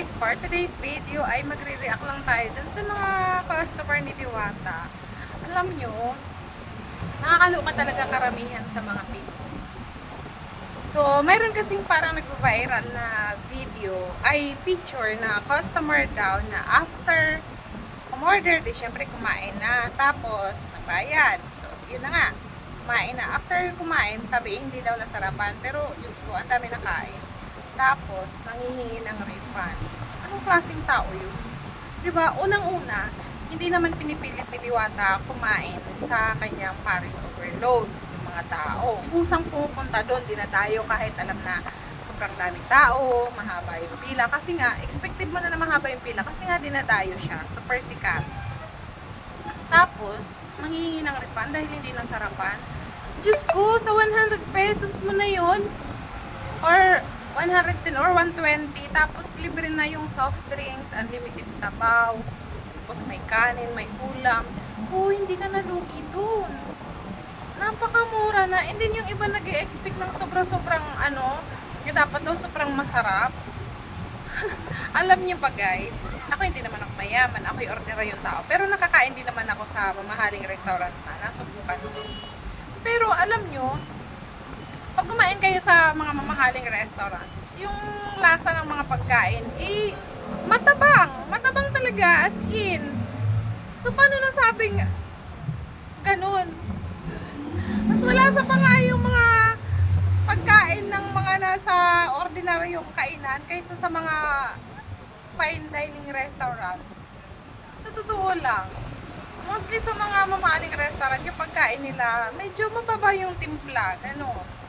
guys, for today's video ay magre-react lang tayo dun sa mga customer ni Diwata. Alam nyo, nakakaloka talaga karamihan sa mga Pinoy. So, mayroon kasing parang nag-viral na video, ay picture na customer daw na after umorder, di syempre kumain na, tapos nabayad. So, yun na nga, kumain na. After kumain, sabi hindi daw nasarapan, pero Diyos ko, ang dami nakain. Tapos, nanghihingi ng refund. Anong klaseng tao yun? Diba? Unang-una, hindi naman pinipilit ni Diwata kumain sa kanyang Paris Overload yung mga tao. Kusang pumupunta doon, dinadayo kahit alam na sobrang daming tao, mahaba yung pila. Kasi nga, expected mo na mahaba yung pila. Kasi nga, dinadayo siya. Super sikat. Tapos, manghihingi ng refund dahil hindi nasarapan. Diyos ko, sa 100 pesos mo na yun. Or 110 or 120, tapos libre na yung soft drinks, unlimited sabaw, tapos may kanin, may ulam. Diyos ko, hindi ka nalugi dun. Napakamura na. And then yung iba nag-e-expect ng sobra-sobrang yung dapat daw sobrang masarap. Alam niyo pa guys, ako hindi naman ako mayaman, ako yung ordera yung tao, pero nakakain din naman ako sa mamahaling restaurant na nasubukan ko. Pero alam nyo, pag kumain kayo sa mga mamahaling restaurant, yung lasa ng mga pagkain, matabang talaga, as in. So, paano nasabing ganun? Mas malasa pa nga yung mga pagkain ng mga nasa ordinaryong kainan kaysa sa mga fine dining restaurant. Sa totoo lang, mostly sa mga mamahaling restaurant, yung pagkain nila, medyo mababa yung timpla, gano'n.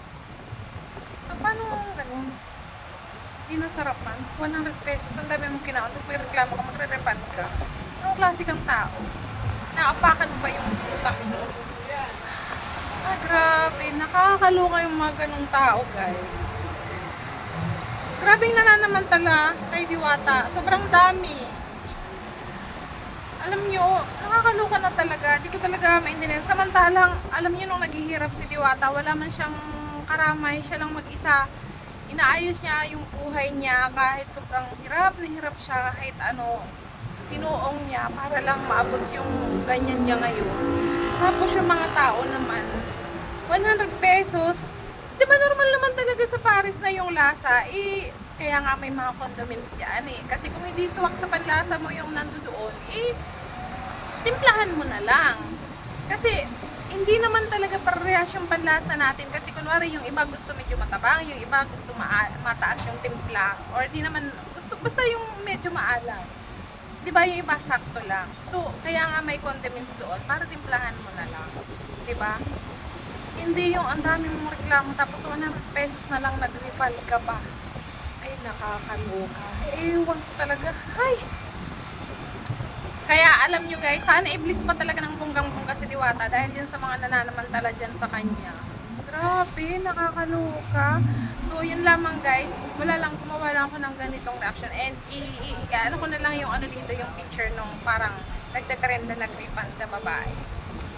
So, paano ganun? Hindi nasarapan. 100 pesos. Ang dami mong kinaon. Tapos may reklamo ka, magre-refund ka. Anong klase kang tao? Naapakan mo ba yung utak mo? Grabe. Nakakaloka yung mga ganung tao, guys. Grabe yung nananamantala kay Diwata. Sobrang dami. Alam nyo, nakakaloka na talaga. Di ko talaga maintindihan. Samantalang, alam nyo nung naghihirap si Diwata, wala man siyang karamay, siya lang mag-isa. Inaayos niya yung buhay niya kahit sobrang hirap na hirap siya, kahit sinuong niya para lang maabot yung ganyan niya ngayon. Tapos yung mga tao naman, 100 pesos, di ba normal naman talaga sa Paris na yung lasa, kaya nga may mga condiments dyan kasi kung hindi suwak sa panlasa mo yung nandoon, timplahan mo na lang. Kasi hindi naman talaga parehas yung panlasa natin, kasi kunwari yung iba gusto medyo matabang, yung iba gusto mataas yung timpla, or di naman gusto basta yung medyo maalat, di ba? Yung iba sakto lang. So kaya nga may condiments doon para timplahan mo na lang, di ba? Hindi yung ang dami mong reklamo tapos 100 pesos na lang nag-refund ka ba? Ay, nakakaloka. Ewan ko talaga. Ay, kaya alam nyo guys, sana i-bliss pa talaga ng bunggang-bungga si Diwata dahil dyan sa mga nananamantala dyan sa kanya. Grabe, nakakaloka. So, yun lamang guys. Wala lang, gumawa lang ako ng ganitong reaction. And, ano ko na lang yung dito, yung picture nung parang nagtatrend na nag-refund na babae.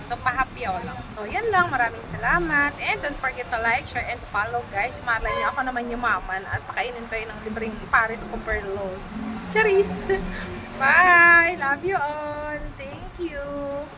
So, pahapyaw lang. So, yan lang. Maraming salamat. And don't forget to like, share, and follow guys. Malay niyo ako naman yumaman at pakainin kayo ng libreng Paris Overload. Charis! Bye! Love you all! Thank you!